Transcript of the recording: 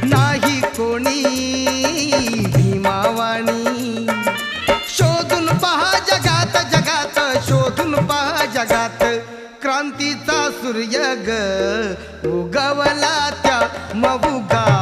नाही कोणी भीमावाणी. शोधून पहा जगात जगात, शोधून पहा जगात, क्रांतीचा सूर्य ग उगवला त्या मऊगा